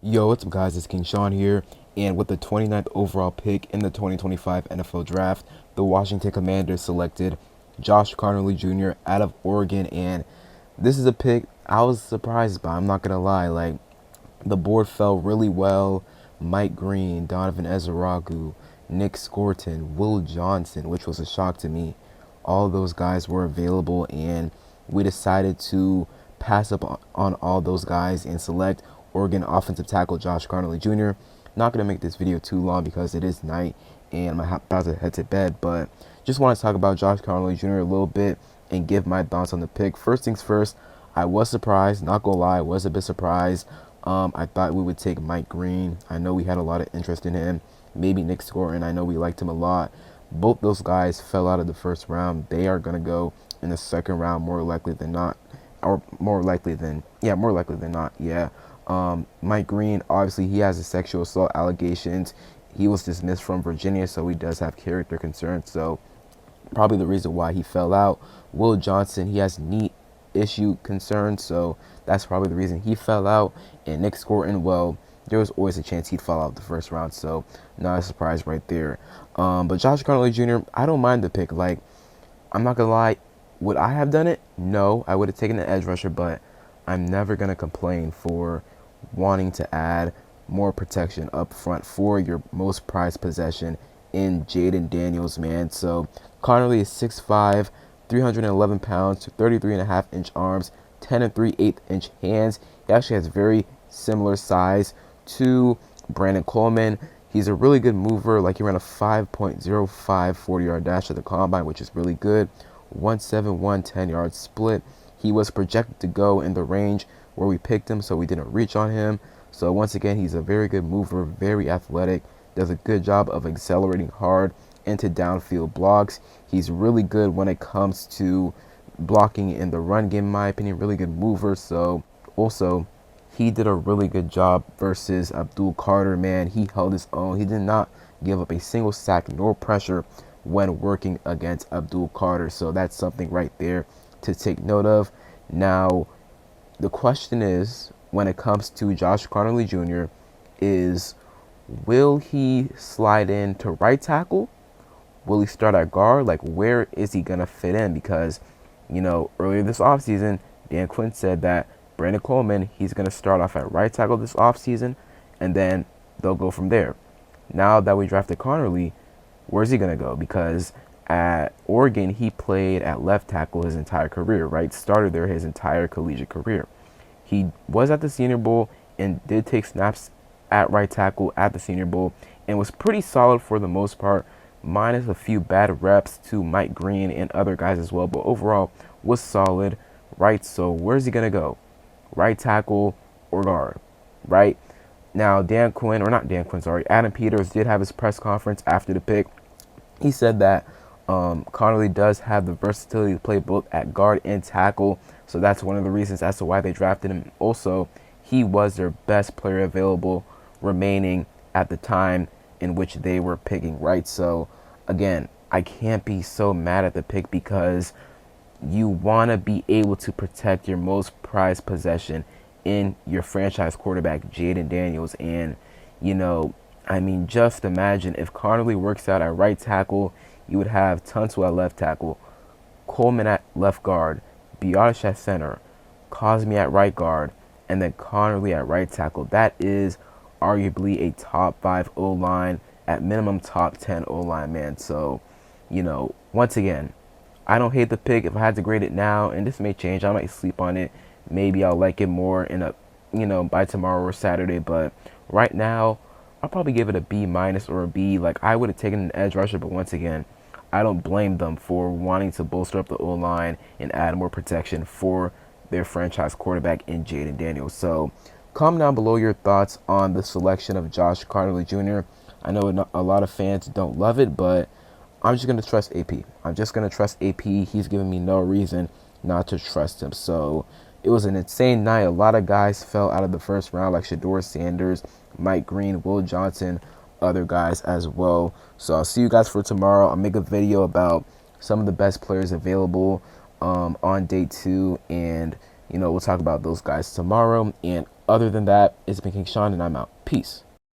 Yo, what's up guys, it's King Sean here, and with the 29th overall pick in the 2025 NFL Draft, the Washington Commanders selected Josh Conerly Jr. out of Oregon, and this is a pick I was surprised by, I'm not going to lie. Like, the board fell really well. Mike Green, Donovan Ezeragu, Nick Scorton, Will Johnson, which was a shock to me. All those guys were available, and we decided to pass up on all those guys and select Oregon offensive tackle Josh Conerly Jr. Not going to make this video too long because it is night and I'm about to head to bed, but just want to talk about Josh Conerly Jr. a little bit and give my thoughts on the pick. First things first, I was surprised, not gonna lie, I was a bit surprised. I thought we would take Mike Green. I know we had a lot of interest in him. Maybe Nick Scorton, I know we liked him a lot. Both those guys fell out of the first round. They are going to go in the second round more likely than not. Or more likely than not, yeah. Mike Green, obviously he has a sexual assault allegations. He was dismissed from Virginia, so he does have character concerns. So probably the reason why he fell out. Will Johnson, he has knee issue concerns, so that's probably the reason he fell out. And Nick Scorton, well, there was always a chance he'd fall out the first round, so not a surprise right there. But Josh Conerly Jr., I don't mind the pick. Like, I'm not gonna lie, would I have done it? No, I would have taken the edge rusher, but I'm never gonna complain for wanting to add more protection up front for your most prized possession in Jaden Daniels, man. So Conerly is 6'5", 311 pounds, 33.5-inch arms, 10 and 3/8 inch hands. He actually has very similar size to Brandon Coleman. He's a really good mover. Like, he ran a 5.05 40-yard dash at the combine, which is really good. 1.71 10-yard split. He was projected to go in the range where we picked him, so we didn't reach on him. So once again, he's a very good mover, very athletic, does a good job of accelerating hard into downfield blocks. He's really good when it comes to blocking in the run game, in my opinion. Really good mover. So also, he did a really good job versus Abdul Carter, man. He held his own. He did not give up a single sack nor pressure when working against Abdul Carter. So that's something right there to take note of. Now, the question is, when it comes to Josh Conerly Jr., is will he slide in to right tackle? Will he start at guard? Like, where is he going to fit in? Because, you know, earlier this offseason, Dan Quinn said that Brandon Coleman, he's going to start off at right tackle this offseason, and then they'll go from there. Now that we drafted Conerly, where's he going to go? Because at Oregon, he played at left tackle his entire career, right? Started there his entire collegiate career. He was at the Senior Bowl and did take snaps at right tackle at the Senior Bowl and was pretty solid for the most part, minus a few bad reps to Mike Green and other guys as well, but overall was solid, right? So where's he going to go? Right tackle or guard, right? Now, Adam Peters did have his press conference after the pick. He said that Conerly does have the versatility to play both at guard and tackle, so that's one of the reasons as to why they drafted him. Also, he was their best player available remaining at the time in which they were picking, right? So again, I can't be so mad at the pick because you want to be able to protect your most prized possession in your franchise quarterback, Jaden Daniels. And, you know, I mean, just imagine if Conerly works out at right tackle, you would have Tunsil at left tackle, Coleman at left guard, Biotish at center, Cosme at right guard, and then Conerly at right tackle. That is arguably a top 5 O-line, at minimum top 10 O-line, man. So, you know, once again, I don't hate the pick. If I had to grade it now, and this may change, I might sleep on it. Maybe I'll like it more in a, you know, by tomorrow or Saturday. But right now, I'll probably give it a B minus or a B. Like, I would have taken an edge rusher, but once again, I don't blame them for wanting to bolster up the O-line and add more protection for their franchise quarterback in Jaden Daniels. So comment down below your thoughts on the selection of Josh Conerly Jr. I know a lot of fans don't love it, but I'm just going to trust AP. I'm just going to trust AP. He's given me no reason not to trust him. So it was an insane night. A lot of guys fell out of the first round, like Shedeur Sanders, Mike Green, Will Johnson, other guys as well. So I'll see you guys for tomorrow. I'll make a video about some of the best players available on day 2 and We'll talk about those guys tomorrow. And other than that, it's been King Sean, and I'm out. Peace.